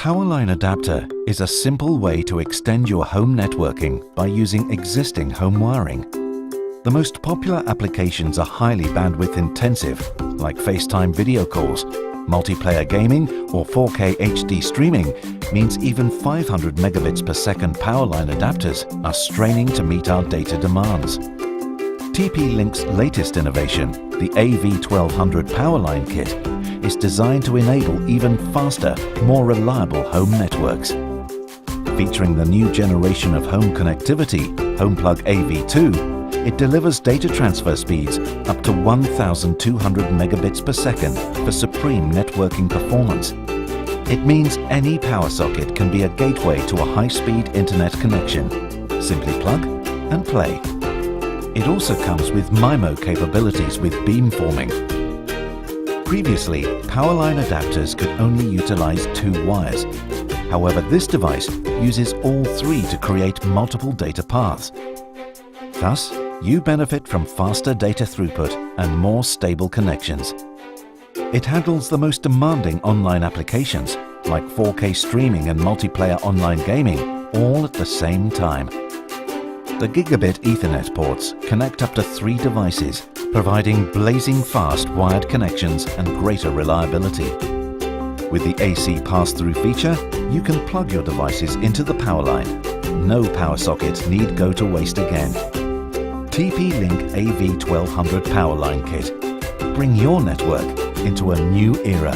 Powerline adapter is a simple way to extend your home networking by using existing home wiring. The most popular applications are highly bandwidth intensive, like FaceTime video calls. Multiplayer gaming or 4K HD streaming means even 500 megabits per second Powerline adapters are straining to meet our data demands. TP-Link's latest innovation, the AV1200 Powerline kit, is designed to enable even faster, more reliable home networks. Featuring the new generation of home connectivity, HomePlug AV2, it delivers data transfer speeds up to 1,200 megabits per second for supreme networking performance. It means any power socket can be a gateway to a high-speed internet connection. Simply plug and play. It also comes with MIMO capabilities with beamforming. Previously, Powerline adapters could only utilize 2 wires. However, this device uses all 3 to create multiple data paths. Thus, you benefit from faster data throughput and more stable connections. It handles the most demanding online applications, like 4K streaming and multiplayer online gaming, all at the same time. The Gigabit Ethernet ports connect up to 3 devices, providing blazing fast wired connections and greater reliability. With the AC pass-through feature, you can plug your devices into the Powerline. No power sockets need go to waste again. TP-Link AV1200 Powerline Kit. Bring your network into a new era.